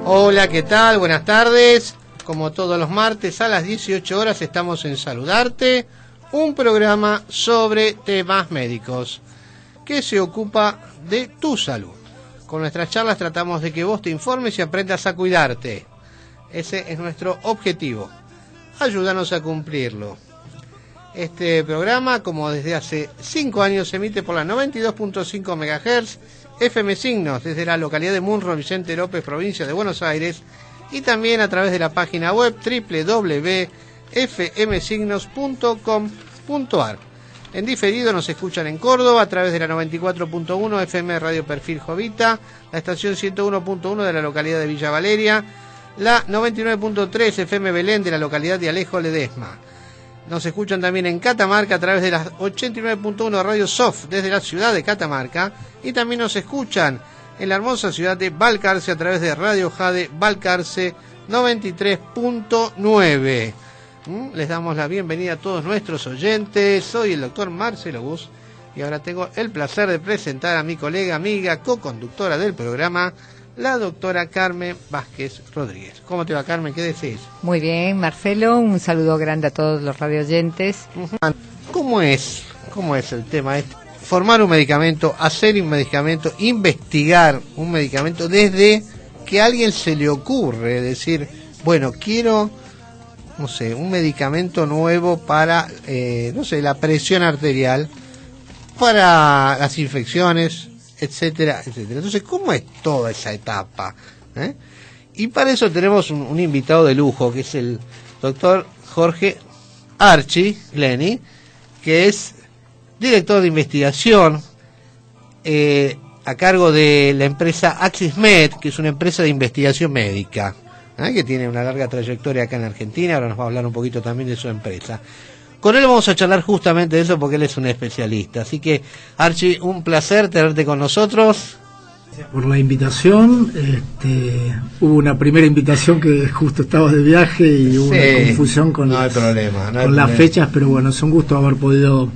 Hola, ¿qué tal? Buenas tardes. Como todos los martes a las 18 horas estamos en Saludarte, un programa sobre temas médicos que se ocupa de tu salud. Con nuestras charlas tratamos de que vos te informes y aprendas a cuidarte. Ese es nuestro objetivo. Ayúdanos a cumplirlo. Este programa, como desde hace 5 años, se emite por la 92.5 MHz, FM Signos, desde la localidad de Munro, Vicente López, provincia de Buenos Aires, y también a través de la página web www.fmsignos.com.ar. En diferido nos escuchan en Córdoba a través de la 94.1 FM Radio Perfil Jovita, la estación 101.1 de la localidad de Villa Valeria, la 99.3 FM Belén de la localidad de Alejo Ledesma. Nos escuchan también en Catamarca a través de la 89.1 Radio Sof desde la ciudad de Catamarca, y también nos escuchan en la hermosa ciudad de Balcarce a través de Radio Jade Balcarce 93.9. Les damos la bienvenida a todos nuestros oyentes. Soy el doctor Marcelo Bus y ahora tengo el placer de presentar a mi colega, amiga, co-conductora del programa, la doctora Carmen Vázquez Rodríguez. ¿Cómo te va, Carmen? ¿Qué decís? Muy bien, Marcelo, un saludo grande a todos los radioyentes. ¿Cómo es el tema este? Formar un medicamento, hacer un medicamento, investigar un medicamento desde que a alguien se le ocurre decir, bueno, quiero, no sé, un medicamento nuevo para, no sé, la presión arterial, para las infecciones, etcétera, etcétera. Entonces, ¿cómo es toda esa etapa? Y para eso tenemos un invitado de lujo, que es el doctor Jorge Archi Leni, que es director de investigación a cargo de la empresa AxisMed, que es una empresa de investigación médica, que tiene una larga trayectoria acá en Argentina. Ahora nos va a hablar un poquito también de su empresa. Con él vamos a charlar justamente de eso porque él es un especialista. Así que, Archi, un placer tenerte con nosotros. Gracias por la invitación. Hubo una primera invitación que justo estaba de viaje y hubo una confusión con las fechas, pero bueno, es un gusto haber podido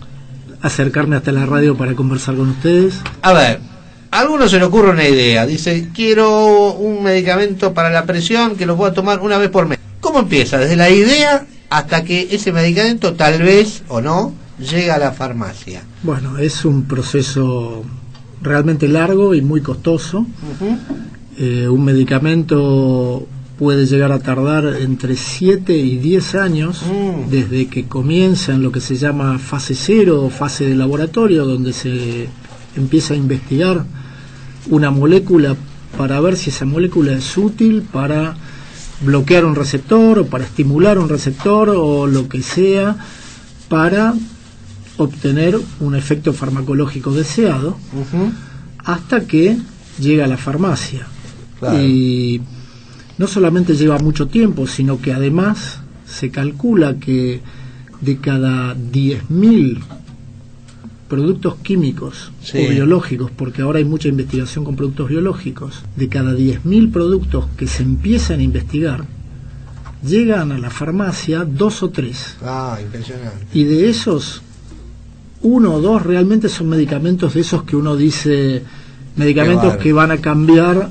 acercarme hasta la radio para conversar con ustedes. A ver, a algunos se le ocurre una idea. Dice, quiero un medicamento para la presión que lo pueda tomar una vez por mes. ¿Cómo empieza? Desde la idea hasta que ese medicamento, tal vez o no, llega a la farmacia. Bueno, es un proceso realmente largo y muy costoso. Un medicamento puede llegar a tardar entre 7 y 10 años desde que comienza en lo que se llama fase 0 o fase de laboratorio, donde se empieza a investigar una molécula para ver si esa molécula es útil para bloquear un receptor o para estimular un receptor o lo que sea para obtener un efecto farmacológico deseado, hasta que llega a la farmacia. Claro. Y no solamente lleva mucho tiempo, sino que además se calcula que de cada 10.000 productos químicos o biológicos, porque ahora hay mucha investigación con productos biológicos, de cada 10.000 productos que se empiezan a investigar, llegan a la farmacia 2 o 3. Impresionante. Y de esos, 1 o 2 realmente son medicamentos de esos que uno dice, medicamentos que van a cambiar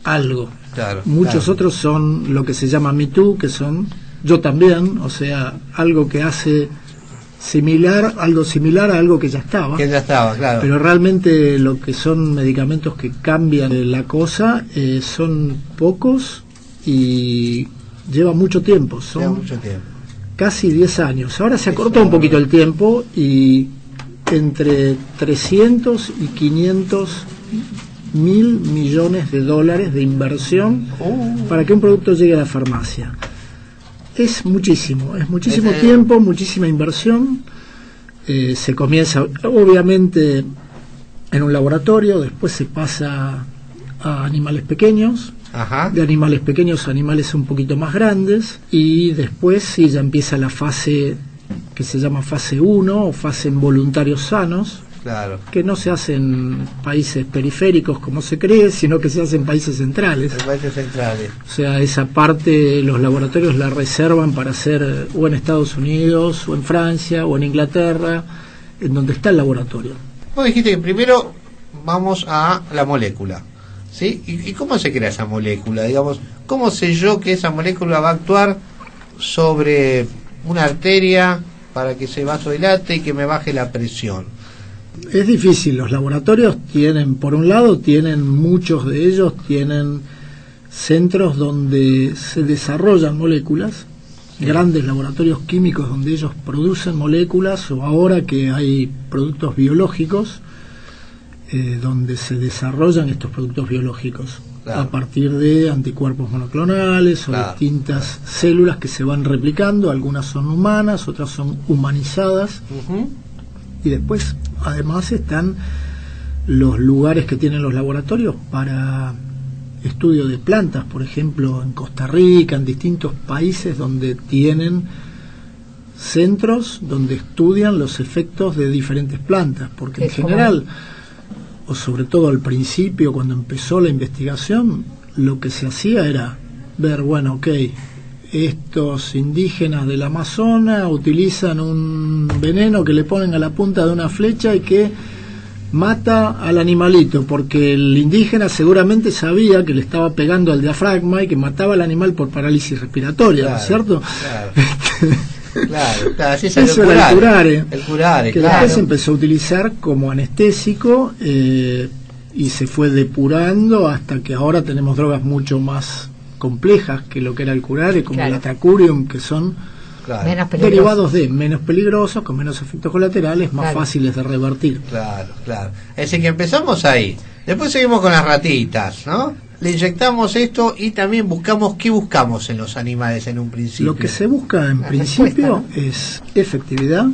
algo. Claro, muchos otros son lo que se llama Me Too, que son yo también, o sea, algo que hace algo similar a algo que ya estaba. Claro. Pero realmente lo que son medicamentos que cambian la cosa son pocos y lleva mucho tiempo. Son casi 10 años. Ahora se acortó un poquito el tiempo y entre 300 y 500 $1.000 millones de inversión para que un producto llegue a la farmacia. Es muchísimo tiempo, muchísima inversión. Se comienza obviamente en un laboratorio, después se pasa a animales pequeños, de animales pequeños a animales un poquito más grandes, y después sí ya empieza la fase que se llama fase 1 o fase en voluntarios sanos. Claro. Que no se hace en países periféricos como se cree, sino que se hace en países centrales. O sea, esa parte los laboratorios la reservan para hacer o en Estados Unidos, o en Francia, o en Inglaterra, en donde está el laboratorio. Vos dijiste que primero vamos a la molécula. ¿sí? ¿Y cómo se crea esa molécula? Digamos, ¿cómo sé yo que esa molécula va a actuar sobre una arteria para que se vasodilate y que me baje la presión? Es difícil. Los laboratorios tienen, por un lado, muchos de ellos tienen centros donde se desarrollan moléculas, grandes laboratorios químicos donde ellos producen moléculas, o ahora que hay productos biológicos, donde se desarrollan estos productos biológicos, claro, a partir de anticuerpos monoclonales o distintas células que se van replicando. Algunas son humanas, otras son humanizadas. Y después, además, están los lugares que tienen los laboratorios para estudio de plantas, por ejemplo, en Costa Rica, en distintos países donde tienen centros donde estudian los efectos de diferentes plantas, porque en general, o sobre todo al principio, cuando empezó la investigación, lo que se hacía era ver, bueno, ok, estos indígenas del Amazonas utilizan un veneno que le ponen a la punta de una flecha y que mata al animalito, porque el indígena seguramente sabía que le estaba pegando al diafragma y que mataba al animal por parálisis respiratoria, ¿no es cierto? Claro, así eso era el curare. El curare, que después se empezó a utilizar como anestésico y se fue depurando hasta que ahora tenemos drogas mucho más complejas que lo que era el curare, como el atacurium, que son derivados de menos peligrosos, con menos efectos colaterales, más fáciles de revertir. Claro. Es decir, que empezamos ahí. Después seguimos con las ratitas, ¿no? Le inyectamos esto y también ¿qué buscamos en los animales en un principio? Lo que se busca en principio es efectividad,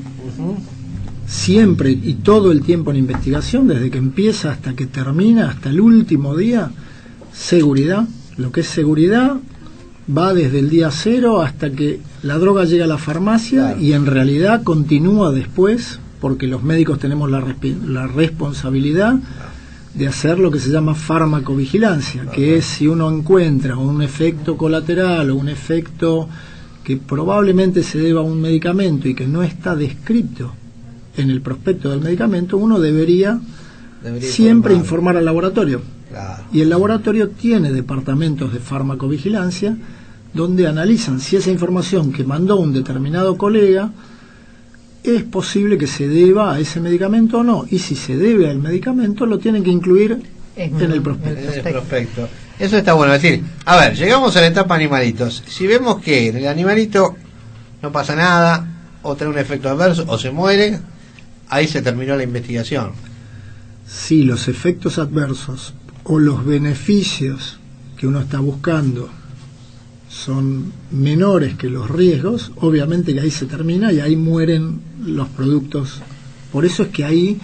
siempre y todo el tiempo en investigación, desde que empieza hasta que termina, hasta el último día, seguridad. Lo que es seguridad va desde el día cero hasta que la droga llega a la farmacia, y en realidad continúa después, porque los médicos tenemos la responsabilidad de hacer lo que se llama farmacovigilancia, que es si uno encuentra un efecto colateral o un efecto que probablemente se deba a un medicamento y que no está descrito en el prospecto del medicamento, uno debería siempre informar al laboratorio. Y el laboratorio tiene departamentos de farmacovigilancia donde analizan si esa información que mandó un determinado colega es posible que se deba a ese medicamento o no, y si se debe al medicamento lo tienen que incluir en el prospecto. Eso está bueno. Es decir, a ver, llegamos a la etapa animalitos. Si vemos que en el animalito no pasa nada, o tiene un efecto adverso, o se muere, ahí se terminó la investigación. Si los efectos adversos o los beneficios que uno está buscando son menores que los riesgos, obviamente que ahí se termina y ahí mueren los productos. Por eso es que ahí,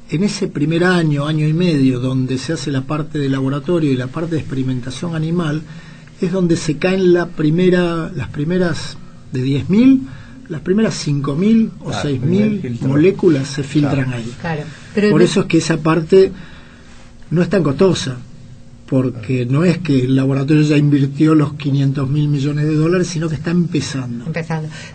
en ese primer año y medio, donde se hace la parte de laboratorio y la parte de experimentación animal, es donde se caen las primeras de 10.000, las primeras 5.000 o 6.000 moléculas se filtran ahí. Por eso es que esa parte no es tan costosa, porque no es que el laboratorio ya invirtió los 500.000 millones de dólares, sino que está empezando.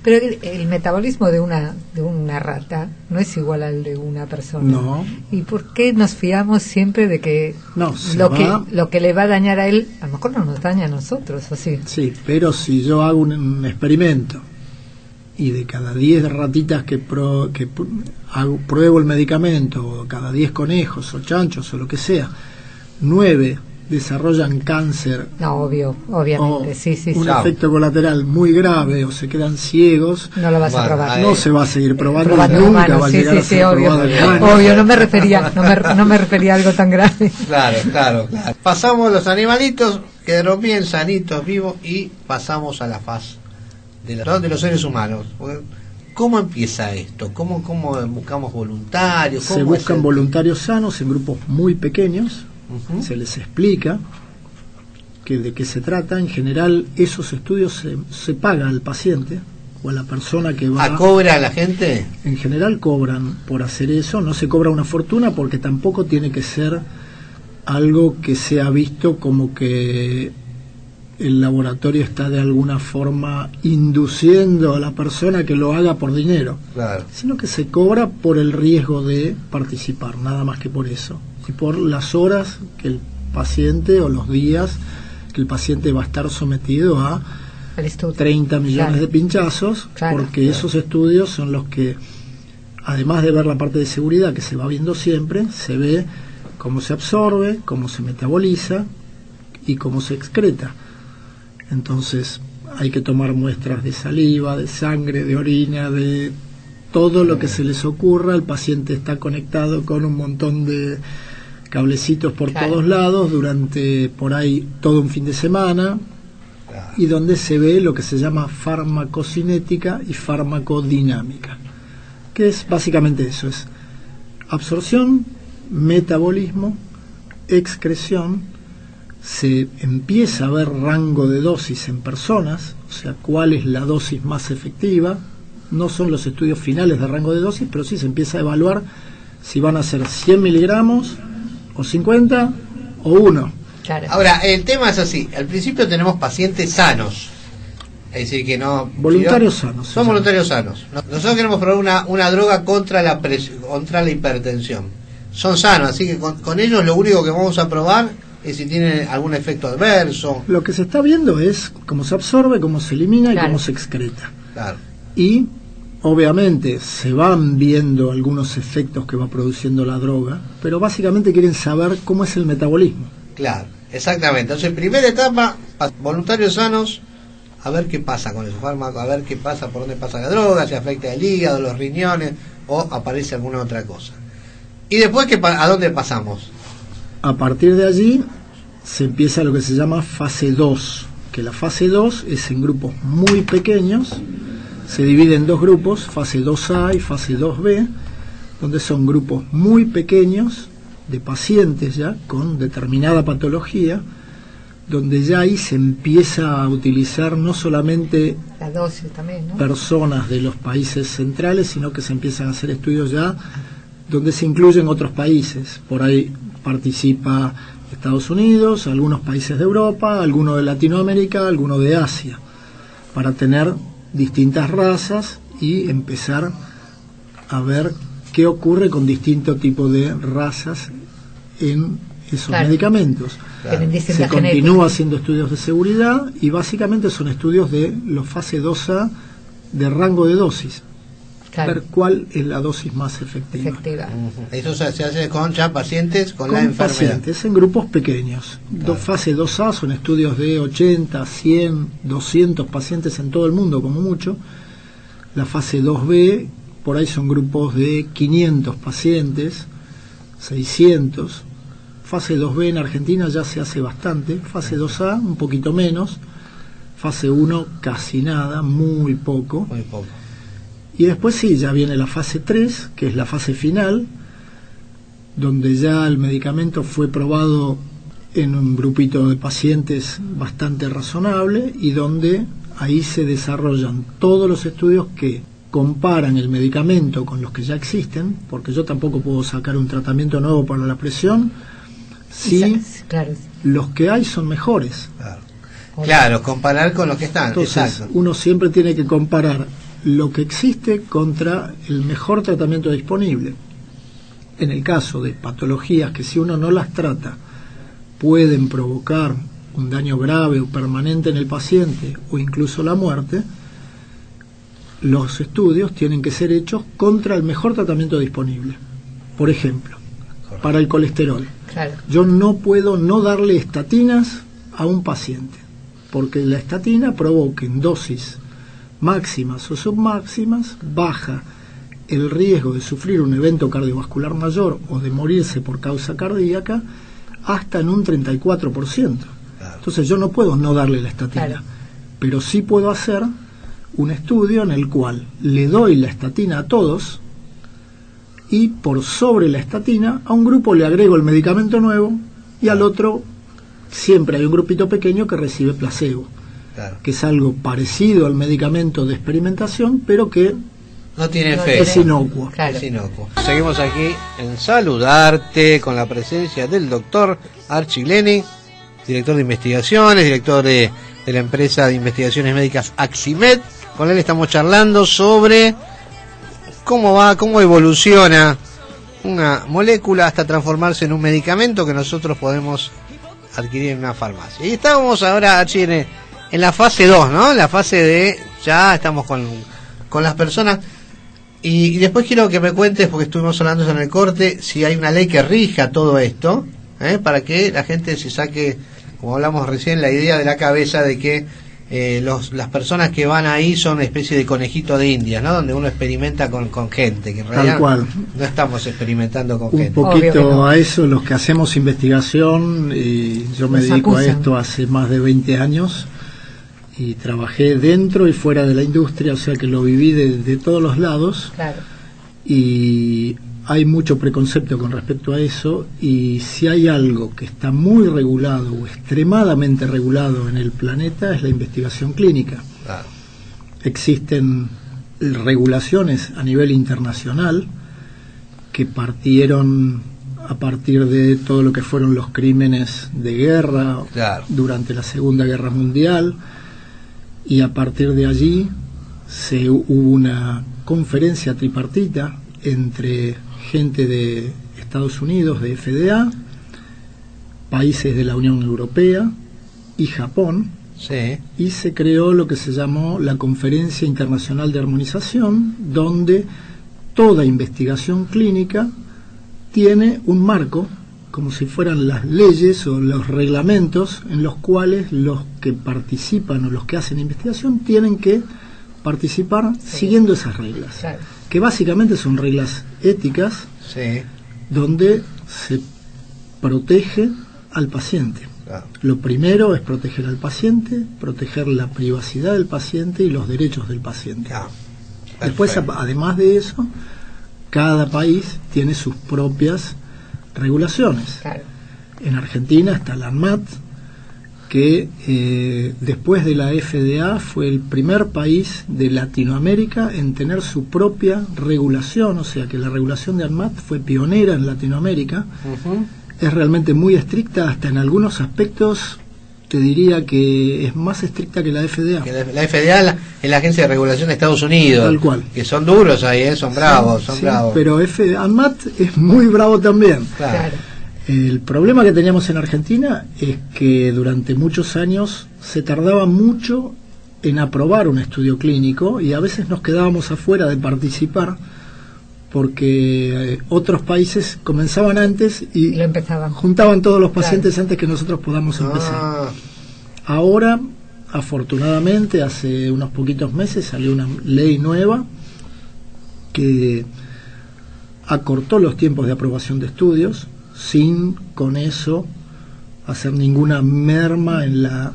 Pero el metabolismo de una rata no es igual al de una persona. No. ¿Y por qué nos fiamos siempre de que lo que le va a dañar a él, a lo mejor no nos daña a nosotros, ¿o sí? Sí, pero si yo hago un experimento y de cada 10 ratitas que pruebo el medicamento, o cada 10 conejos o chanchos o lo que sea, 9 desarrollan cáncer, obviamente, un efecto colateral muy grave, o se quedan ciegos, no lo vas a probar. No se va a seguir probando, nunca va a llegar a ser probado en humanos. Obvio, no me refería a algo tan grave. Claro. Pasamos los animalitos, quedaron bien sanitos, vivos, y pasamos a la faz de los seres humanos. ¿Cómo empieza esto? ¿Cómo buscamos voluntarios? Se buscan voluntarios sanos en grupos muy pequeños. Se les explica de qué se trata. En general esos estudios se pagan al paciente o a la persona que va. ¿Cobra a la gente? En general cobran por hacer eso. No se cobra una fortuna, porque tampoco tiene que ser algo que sea visto como que el laboratorio está de alguna forma induciendo a la persona que lo haga por dinero, sino que se cobra por el riesgo de participar, nada más que por eso, y por las horas que el paciente o los días que el paciente va a estar sometido a 30 millones de pinchazos, porque esos estudios son los que, además de ver la parte de seguridad que se va viendo siempre, se ve cómo se absorbe, cómo se metaboliza y cómo se excreta. Entonces hay que tomar muestras de saliva, de sangre, de orina, de todo lo que se les ocurra. El paciente está conectado con un montón de cablecitos por todos lados durante por ahí todo un fin de semana, y donde se ve lo que se llama farmacocinética y farmacodinámica, que es básicamente eso: es absorción, metabolismo, excreción. Se empieza a ver rango de dosis en personas, o sea, cuál es la dosis más efectiva. No son los estudios finales de rango de dosis, pero sí se empieza a evaluar si van a ser 100 miligramos o 50 o 1. Claro. Ahora, el tema es así: al principio tenemos pacientes sanos, es decir, que no... Voluntarios sanos. Son voluntarios sanos. Nosotros queremos probar una droga contra la hipertensión. Son sanos, así que con ellos lo único que vamos a probar es si tienen algún efecto adverso. Lo que se está viendo es cómo se absorbe, cómo se elimina y cómo se excreta. Claro. Y obviamente se van viendo algunos efectos que va produciendo la droga, pero básicamente quieren saber cómo es el metabolismo. Claro, exactamente. Entonces, primera etapa, voluntarios sanos, a ver qué pasa con el fármaco, a ver qué pasa, por dónde pasa la droga, si afecta el hígado, los riñones, o aparece alguna otra cosa. Y después, ¿a dónde pasamos? A partir de allí se empieza lo que se llama fase 2, que la fase 2 es en grupos muy pequeños. Se divide en dos grupos, fase 2A y fase 2B, donde son grupos muy pequeños de pacientes ya con determinada patología, donde ya ahí se empieza a utilizar no solamente la dosis también, ¿no? Personas de los países centrales, sino que se empiezan a hacer estudios ya donde se incluyen otros países. Por ahí participa Estados Unidos, algunos países de Europa, algunos de Latinoamérica, algunos de Asia, para tener distintas razas y empezar a ver qué ocurre con distintos tipos de razas en esos medicamentos. Se continúa haciendo estudios de seguridad y básicamente son estudios de los fase 2A de rango de dosis. Ver cuál es la dosis más efectiva. Eso se hace con ya pacientes con la enfermedad. Pacientes en grupos pequeños. Fase 2A son estudios de 80, 100, 200 pacientes en todo el mundo como mucho. La fase 2B por ahí son grupos de 500 pacientes, 600. Fase 2B en Argentina ya se hace bastante. Fase 2A un poquito menos. Fase 1 casi nada, muy poco. Muy poco. Y después sí, ya viene la fase 3, que es la fase final, donde ya el medicamento fue probado en un grupito de pacientes bastante razonable y donde ahí se desarrollan todos los estudios que comparan el medicamento con los que ya existen, porque yo tampoco puedo sacar un tratamiento nuevo para la presión si los que hay son mejores. Claro, comparar con los que están. Entonces, uno siempre tiene que comparar lo que existe contra el mejor tratamiento disponible. En el caso de patologías que si uno no las trata pueden provocar un daño grave o permanente en el paciente o incluso la muerte, los estudios tienen que ser hechos contra el mejor tratamiento disponible. Por ejemplo, para el colesterol, yo no puedo no darle estatinas a un paciente, porque la estatina provoca en dosis máximas o submáximas, baja el riesgo de sufrir un evento cardiovascular mayor o de morirse por causa cardíaca hasta en un 34%. Entonces yo no puedo no darle la estatina, pero sí puedo hacer un estudio en el cual le doy la estatina a todos y por sobre la estatina a un grupo le agrego el medicamento nuevo y al otro siempre hay un grupito pequeño que recibe placebo. Que es algo parecido al medicamento de experimentación, pero que no tiene efecto. Es inocuo. Es inocuo. Seguimos aquí en Saludarte con la presencia del doctor Archie Glenny, director de investigaciones, director de la empresa de investigaciones médicas Aximed. Con él estamos charlando sobre cómo evoluciona una molécula hasta transformarse en un medicamento que nosotros podemos adquirir en una farmacia. Y estábamos ahora, Archie, en la fase 2, ¿no? La fase de ya estamos con las personas. Y después quiero que me cuentes, porque estuvimos hablando en el corte, si hay una ley que rija todo esto, para que la gente se saque, como hablamos recién, la idea de la cabeza de que las personas que van ahí son una especie de conejito de Indias, ¿no? Donde uno experimenta con gente, que en realidad tal cual. No estamos experimentando con gente. Un poquito no. A eso, los que hhacemos investigación, yo me dedico a esto hace más de 20 años y trabajé dentro y fuera de la industria, o sea que lo viví de todos los lados. Claro. Y hay mucho preconcepto con respecto a eso, y si hay algo que está muy regulado o extremadamente regulado en el planeta es la investigación clínica. Claro. Existen regulaciones a nivel internacional que partieron a partir de todo lo que fueron los crímenes de guerra, claro, durante la Segunda Guerra Mundial, y a partir de allí hubo una conferencia tripartita entre gente de Estados Unidos, de FDA, países de la Unión Europea y Japón, sí, y se creó lo que se llamó la Conferencia Internacional de Armonización, donde toda investigación clínica tiene un marco, como si fueran las leyes o los reglamentos en los cuales los que participan o los que hacen investigación tienen que participar siguiendo esas reglas, claro, que básicamente son reglas éticas, sí, donde se protege al paciente. Claro. Lo primero es proteger al paciente, proteger la privacidad del paciente y los derechos del paciente. Claro. Después, además de eso, cada país tiene sus propias regulaciones. Claro. En Argentina está la ANMAT, que después de la FDA fue el primer país de Latinoamérica en tener su propia regulación, o sea que la regulación de ANMAT fue pionera en Latinoamérica. Uh-huh. Es realmente muy estricta, hasta en algunos aspectos te diría que es más estricta que la FDA. Que la FDA es la agencia de regulación de Estados Unidos. Tal cual. Que son duros ahí, son bravos, sí, bravos. Pero ANMAT es muy bravo también. Claro. El problema que teníamos en Argentina es que durante muchos años se tardaba mucho en aprobar un estudio clínico y a veces nos quedábamos afuera de participar porque otros países comenzaban antes y lo empezaban. Juntaban todos los pacientes, claro, antes que nosotros podamos empezar. Ahora, afortunadamente, hace unos poquitos meses salió una ley nueva que acortó los tiempos de aprobación de estudios, sin con eso hacer ninguna merma en la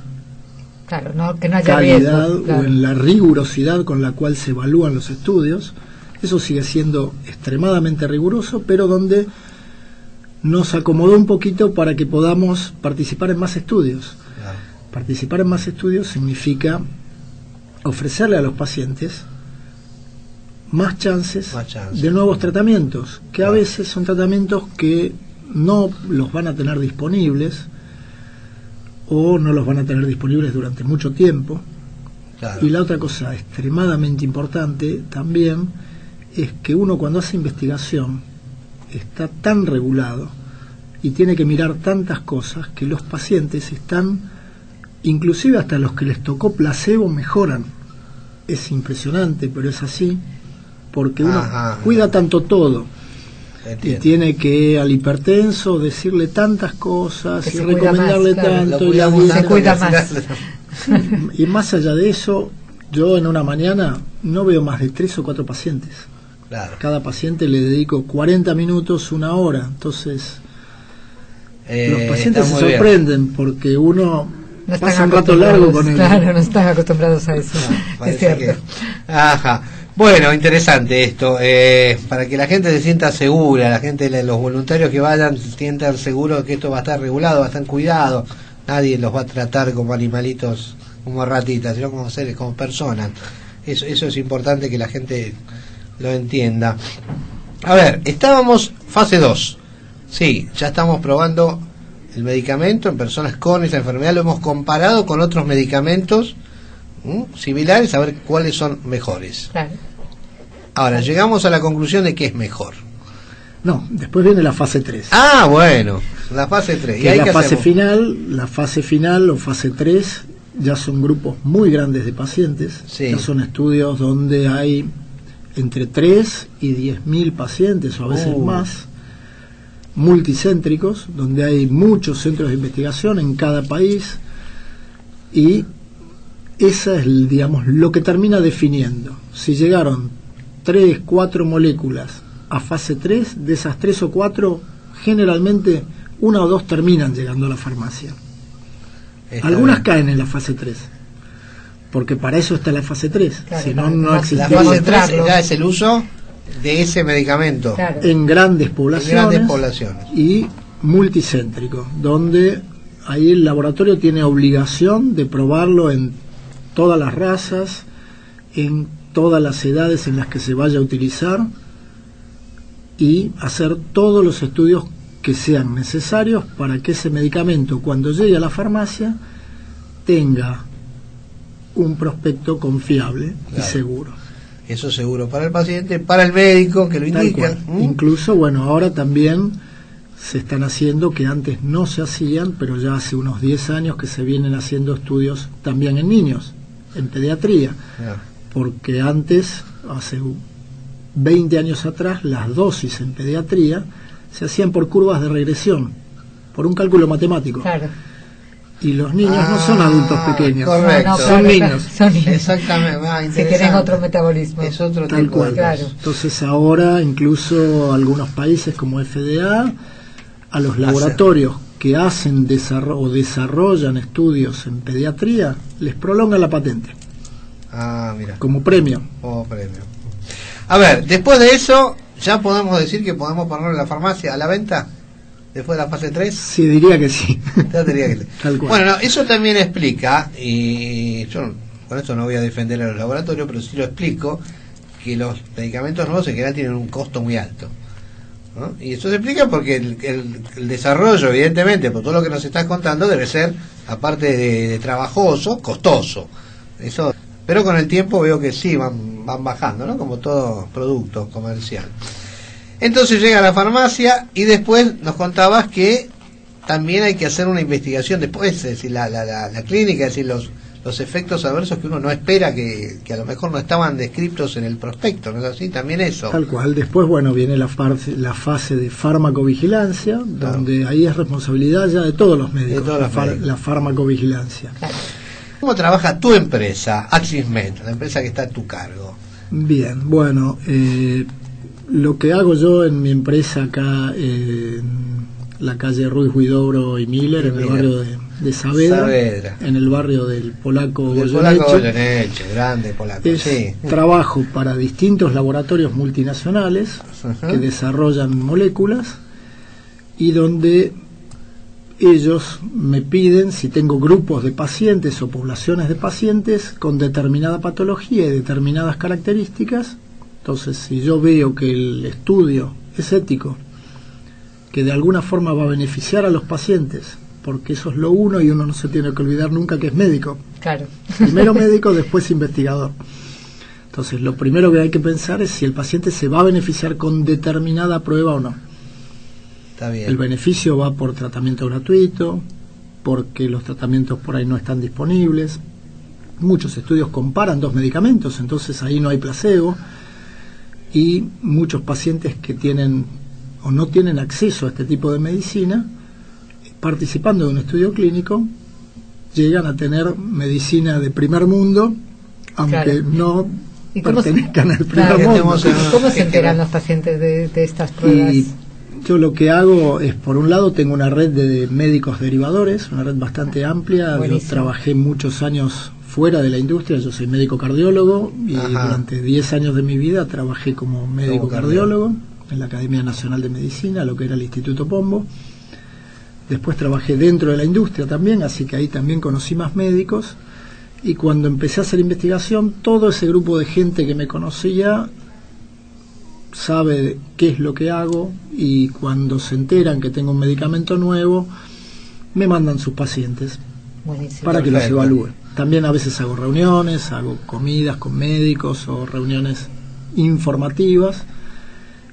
que no haya calidad riesgo, claro, o en la rigurosidad con la cual se evalúan los estudios. Eso sigue siendo extremadamente riguroso, pero donde nos acomodó un poquito para que podamos participar en más estudios. Claro. Participar en más estudios significa ofrecerle a los pacientes más chances de nuevos tratamientos, que a veces son tratamientos que no los van a tener disponibles o no los van a tener disponibles durante mucho tiempo. Claro. Y la otra cosa extremadamente importante también es que uno, cuando hace investigación, está tan regulado y tiene que mirar tantas cosas que los pacientes están, inclusive hasta los que les tocó placebo, mejoran. Es impresionante, pero es así, porque uno cuida tanto todo. Entiendo. Y tiene que al hipertenso decirle tantas cosas y recomendarle más, tanto, claro, y se cuida más. Y más allá de eso, yo en una mañana no veo más de 3 o 4 pacientes. Claro. Cada paciente le dedico 40 minutos, 1 hora. Entonces los pacientes se sorprenden porque uno no pasa un rato largo con él. Claro, no están acostumbrados a eso. Es cierto. Ajá. Bueno, interesante esto, para que la gente se sienta segura, la gente, los voluntarios que vayan, sientan seguros que esto va a estar regulado, va a estar cuidado, nadie los va a tratar como animalitos, como ratitas, sino como seres, como personas. Eso es importante que la gente lo entienda. A ver, estábamos fase 2, sí, ya estamos probando el medicamento en personas con esa enfermedad, lo hemos comparado con otros medicamentos similares, a ver cuáles son mejores. Claro. Ahora, llegamos a la conclusión de que es mejor. No, después viene la fase 3. Ah, bueno, la fase 3. Que es la fase final. La fase final o fase 3 ya son grupos muy grandes de pacientes. Sí. Ya son estudios donde hay entre 3 y 10.000 pacientes, o a veces más, multicéntricos, donde hay muchos centros de investigación en cada país, y esa es, digamos, lo que termina definiendo. Si llegaron 3, 4 moléculas a fase 3, de esas 3 o 4, generalmente 1 o 2 terminan llegando a la farmacia. Algunas caen en la fase 3, porque para eso está la fase 3. Claro, Si no, no existiría. La fase 3 ya es el uso de ese medicamento. Claro. En grandes poblaciones y multicéntrico, donde ahí el laboratorio tiene obligación de probarlo en todas las razas, en todas las edades en las que se vaya a utilizar, y hacer todos los estudios que sean necesarios para que ese medicamento, cuando llegue a la farmacia, tenga un prospecto confiable, claro, y seguro. Eso seguro para el paciente, para el médico que lo indica. Incluso, bueno, ahora también se están haciendo, que antes no se hacían, pero ya hace unos 10 años que se vienen haciendo estudios también en niños, en pediatría, porque antes, hace 20 años atrás, las dosis en pediatría se hacían por curvas de regresión, por un cálculo matemático. Claro. Y los niños no son adultos pequeños, correcto. Son niños. Exactamente. Si tienen otro metabolismo. Es otro Tal tipo cual. de Claro. Entonces ahora incluso algunos países como FDA, a los laboratorios que hacen o desarrollan estudios en pediatría, les prolongan la patente. Mira. Como premio. Como premio. A ver, después de eso, ¿ya podemos decir que podemos ponerlo en la farmacia a la venta? Después de la fase 3. Sí, diría que sí. Ya diría que sí. Tal cual. Bueno, no, eso también explica, y yo con esto no voy a defender a los laboratorios, pero sí lo explico, que los medicamentos nuevos en general tienen un costo muy alto, ¿no? Y eso se explica porque el desarrollo, evidentemente, por todo lo que nos estás contando, debe ser, aparte de trabajoso, costoso. Eso, pero con el tiempo veo que sí, van bajando, ¿no? Como todo producto comercial. Entonces llega a la farmacia y después nos contabas que también hay que hacer una investigación después, es decir, la clínica, es decir, los efectos adversos que uno no espera, que a lo mejor no estaban descritos en el prospecto, ¿no es así? También eso. Tal cual. Después, bueno, viene la fase de farmacovigilancia, donde ahí es responsabilidad ya de todos los médicos, la farmacovigilancia. ¿Cómo trabaja tu empresa, Axismed, la empresa que está a tu cargo? Bien, bueno, lo que hago yo en mi empresa acá en la calle Ruiz Huidobro y Miller, en el barrio de Saavedra, en el barrio del Polaco Goyeneche, grande Polaco. Trabajo para distintos laboratorios multinacionales que desarrollan moléculas, y donde ellos me piden si tengo grupos de pacientes o poblaciones de pacientes con determinada patología y determinadas características. Entonces, si yo veo que el estudio es ético, que de alguna forma va a beneficiar a los pacientes, porque eso es lo uno, y uno no se tiene que olvidar nunca que es médico. Claro. Primero médico, después investigador. Entonces, lo primero que hay que pensar es si el paciente se va a beneficiar con determinada prueba o no. Está bien. El beneficio va por tratamiento gratuito, porque los tratamientos por ahí no están disponibles. Muchos estudios comparan 2 medicamentos, entonces ahí no hay placebo. Y muchos pacientes que tienen o no tienen acceso a este tipo de medicina, participando de un estudio clínico, llegan a tener medicina de primer mundo, aunque no pertenezcan al primer mundo. ¿Cómo se enteran los pacientes de estas pruebas? Y yo lo que hago es, por un lado, tengo una red de médicos derivadores, una red bastante amplia. Buenísimo. Yo trabajé muchos años fuera de la industria, yo soy médico cardiólogo, y durante 10 años de mi vida trabajé como médico cardiólogo en la Academia Nacional de Medicina, lo que era el Instituto Pombo. Después trabajé dentro de la industria también, así que ahí también conocí más médicos, y cuando empecé a hacer investigación, todo ese grupo de gente que me conocía sabe qué es lo que hago, y cuando se enteran que tengo un medicamento nuevo, me mandan sus pacientes. Buenísimo. Para que los evalúe. También a veces hago reuniones, hago comidas con médicos o reuniones informativas,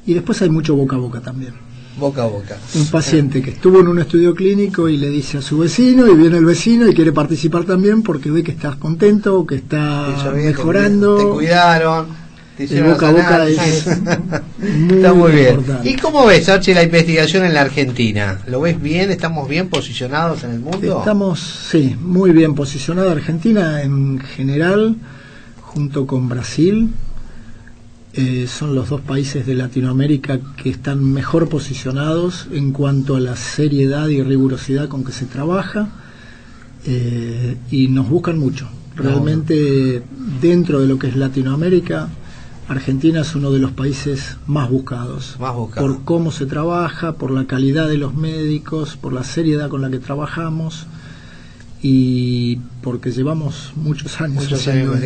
Y después hay mucho boca a boca también. Boca a boca. Un paciente que estuvo en un estudio clínico y le dice a su vecino, y viene el vecino y quiere participar también porque ve que estás contento, que está mejorando. Te cuidaron. El boca a boca es muy, está muy bien. importante. ¿Y cómo ves, Archie, la investigación en la Argentina? ¿Lo ves bien? ¿Estamos bien posicionados en el mundo? Estamos, sí, muy bien posicionados. Argentina en general, junto con Brasil, son los dos países de Latinoamérica que están mejor posicionados en cuanto a la seriedad y rigurosidad con que se trabaja, y nos buscan mucho. Realmente, dentro de lo que es Latinoamérica, Argentina es uno de los países más buscados. Por cómo se trabaja, por la calidad de los médicos, por la seriedad con la que trabajamos, y porque llevamos muchos años haciendo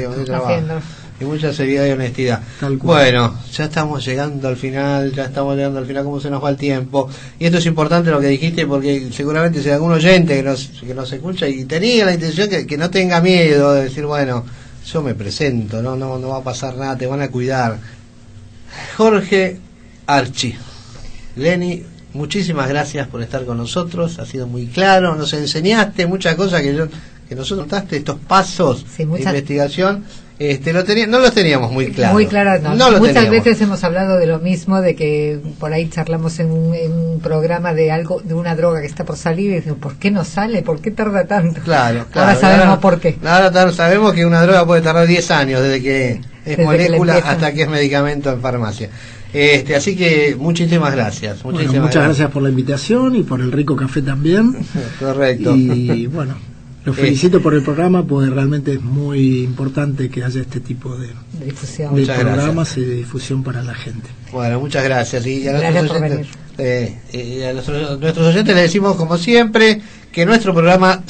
y mucha seriedad y honestidad. Bueno, ya estamos llegando al final, cómo se nos va el tiempo. Y esto es importante lo que dijiste, porque seguramente si hay algún oyente que nos escucha y tenía la intención que no tenga miedo de decir, bueno, yo me presento, no va a pasar nada, te van a cuidar. Jorge Archie, Lenny, muchísimas gracias por estar con nosotros, ha sido muy claro, nos enseñaste muchas cosas que nosotros contaste, estos pasos de investigación. No los teníamos muy claros. Muy claros, no. Muchas veces hemos hablado de lo mismo, de que por ahí charlamos en un programa de algo, de una droga que está por salir, y decimos, ¿por qué no sale? ¿Por qué tarda tanto? Claro. Ahora sabemos por qué. Ahora sabemos que una droga puede tardar 10 años desde que es molécula hasta que es medicamento en farmacia. Así que muchísimas gracias. Muchas gracias por la invitación y por el rico café también. Correcto. Y bueno, los felicito por el programa, porque realmente es muy importante que haya este tipo de difusión, de programas y de difusión para la gente. Bueno, muchas gracias. Y a gracias por venir. A nuestros oyentes les decimos, como siempre, que nuestro programa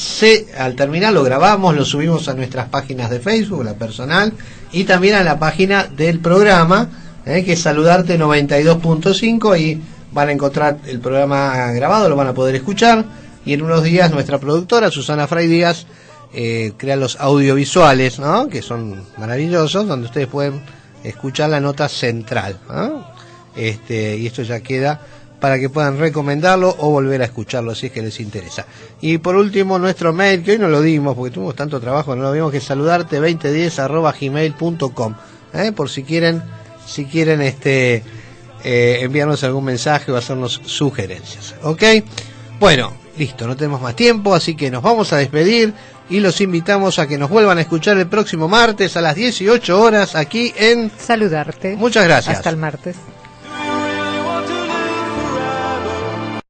al terminar lo grabamos, lo subimos a nuestras páginas de Facebook, la personal, y también a la página del programa, que es Saludarte 92.5. Ahí van a encontrar el programa grabado, lo van a poder escuchar. Y en unos días nuestra productora, Susana Fray Díaz, crea los audiovisuales, ¿no? Que son maravillosos, donde ustedes pueden escuchar la nota central, ¿no? Y esto ya queda para que puedan recomendarlo o volver a escucharlo si es que les interesa. Y por último, nuestro mail, que hoy no lo dimos porque tuvimos tanto trabajo, no lo vimos, que es saludarte2010@gmail.com, por si quieren enviarnos algún mensaje o hacernos sugerencias. ¿Ok? Bueno, listo, no tenemos más tiempo, así que nos vamos a despedir y los invitamos a que nos vuelvan a escuchar el próximo martes a las 18 horas aquí en Saludarte. Muchas gracias. Hasta el martes.